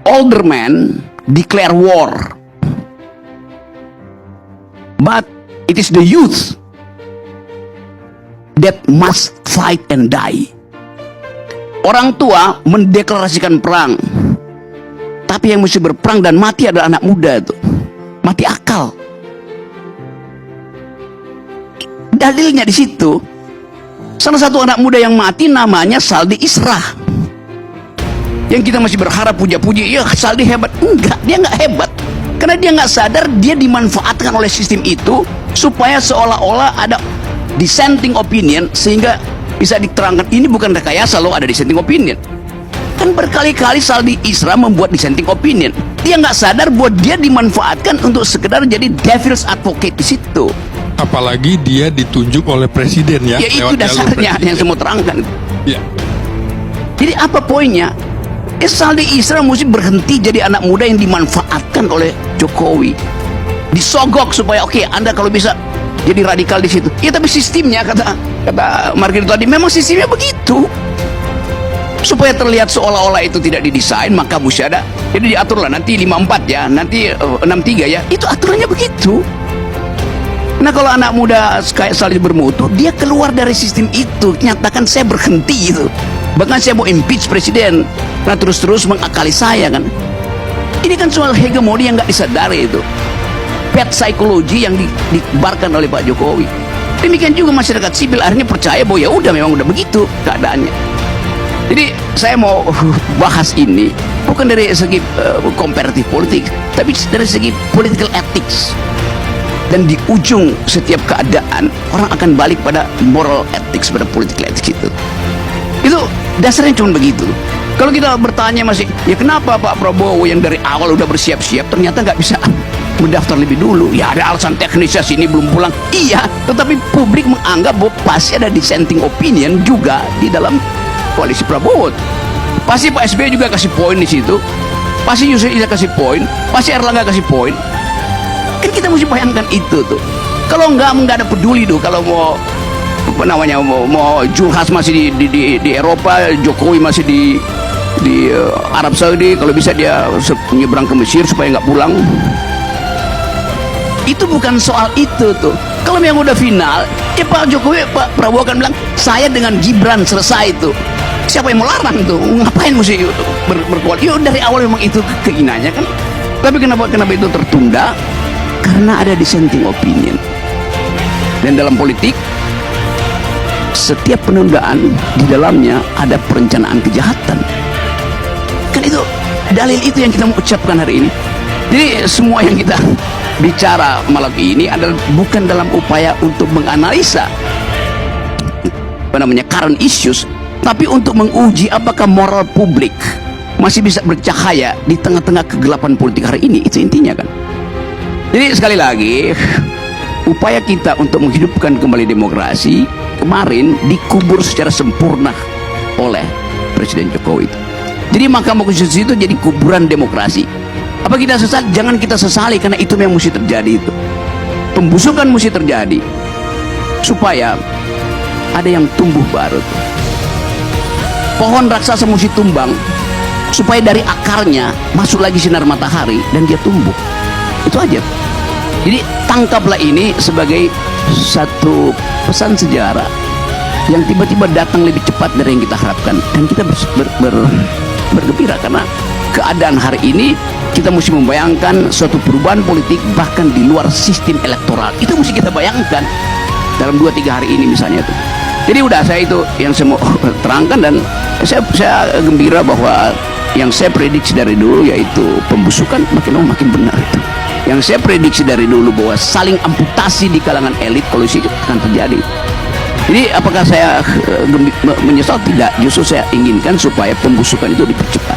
older men declare war, but it is the youth that must fight and die. Orang tua mendeklarasikan perang, tapi yang mesti berperang dan mati adalah anak muda itu. Mati akal. Dalilnya di situ. Salah satu anak muda yang mati namanya Saldi Isra. Yang kita masih berharap puja-puji, ya Saldi hebat. Enggak, dia nggak hebat. Karena dia nggak sadar dia dimanfaatkan oleh sistem itu supaya seolah-olah ada dissenting opinion, sehingga bisa diterangkan ini bukan rekayasa loh, ada dissenting opinion. Kan berkali-kali Saldi Isra membuat dissenting opinion. Dia nggak sadar bahwa dia dimanfaatkan untuk sekedar jadi devil's advocate di situ. Apalagi dia ditunjuk oleh presiden ya. Ya itu dasarnya yang saya mau terangkan. Ya. Jadi apa poinnya? Saldi Isra mesti berhenti jadi anak muda yang dimanfaatkan oleh Jokowi. Disogok supaya oke, Anda kalau bisa jadi radikal di situ. Ya tapi sistemnya kata Margino tadi memang sistemnya begitu. Supaya terlihat seolah-olah itu tidak didesain, maka mesti ada. Jadi diatur lah nanti 54 ya, nanti 63 ya. Itu aturannya begitu. Nah kalau anak muda kayak Saldi bermutu, dia keluar dari sistem itu, nyatakan saya berhenti itu. Bahkan saya mau impeach presiden. Nah terus-terus mengakali saya kan. Ini kan soal hegemoni yang nggak disadari itu. Pet psikologi yang dibarkan oleh Pak Jokowi. Demikian juga masyarakat sipil akhirnya percaya bahwa ya udah memang udah begitu keadaannya. Jadi saya mau bahas ini bukan dari segi komparatif politik, tapi dari segi political ethics. Dan di ujung setiap keadaan orang akan balik pada moral ethics, pada political ethics itu. Itu dasarnya cuma begitu. Kalau kita bertanya masih, ya kenapa Pak Prabowo yang dari awal udah bersiap-siap ternyata nggak bisa mendaftar lebih dulu? Ya ada alasan teknisnya, sini belum pulang. Iya, tetapi publik menganggap bahwa pasti ada dissenting opinion juga di dalam koalisi Prabowo. Pasti Pak SBY juga kasih poin di situ. Pasti Yusril Iza kasih poin. Pasti Erlangga kasih poin. Kan kita mesti bayangkan itu tuh. Kalau nggak ada peduli tuh. Kalau mau apa namanya mau Julhas masih di Eropa, Jokowi masih di Arab Saudi, kalau bisa dia menyeberang ke Mesir supaya nggak pulang. Itu bukan soal itu tuh. Kalau yang udah final, ya Pak Jokowi, Pak Prabowo akan bilang saya dengan Gibran selesai itu. Siapa yang mau larang tuh? Ngapain mesti berkoalisi? Ya dari awal memang itu keinginannya kan. Tapi kenapa itu tertunda? Karena ada dissenting opinion. Dan dalam politik, setiap penundaan di dalamnya ada perencanaan kejahatan. Kan itu dalil itu yang kita mau ucapkan hari ini. Jadi semua yang kita bicara malam ini adalah bukan dalam upaya untuk menganalisa current issues, tapi untuk menguji apakah moral publik masih bisa bercahaya di tengah-tengah kegelapan politik hari ini. Itu intinya kan. Jadi sekali lagi, upaya kita untuk menghidupkan kembali demokrasi kemarin dikubur secara sempurna oleh Presiden Jokowi itu. Jadi Mahkamah Konstitusi itu jadi kuburan demokrasi. Apa kita sesali? Jangan kita sesali, karena itu yang mesti terjadi itu. Pembusukan mesti terjadi supaya ada yang tumbuh baru tuh. Pohon raksasa mesti tumbang supaya dari akarnya masuk lagi sinar matahari dan dia tumbuh. Itu aja. Jadi tangkaplah ini sebagai satu pesan sejarah yang tiba-tiba datang lebih cepat dari yang kita harapkan, dan kita bergembira karena keadaan hari ini kita mesti membayangkan suatu perubahan politik bahkan di luar sistem elektoral. Itu mesti kita bayangkan dalam 2-3 hari ini misalnya tuh. Jadi udah, saya itu yang saya mau terangkan, dan saya gembira bahwa yang saya prediksi dari dulu yaitu pembusukan makin lama makin benar itu. Yang saya prediksi dari dulu bahwa saling amputasi di kalangan elit koalisi akan terjadi. Jadi apakah saya menyesal? Tidak, justru saya inginkan supaya pembusukan itu dipercepat.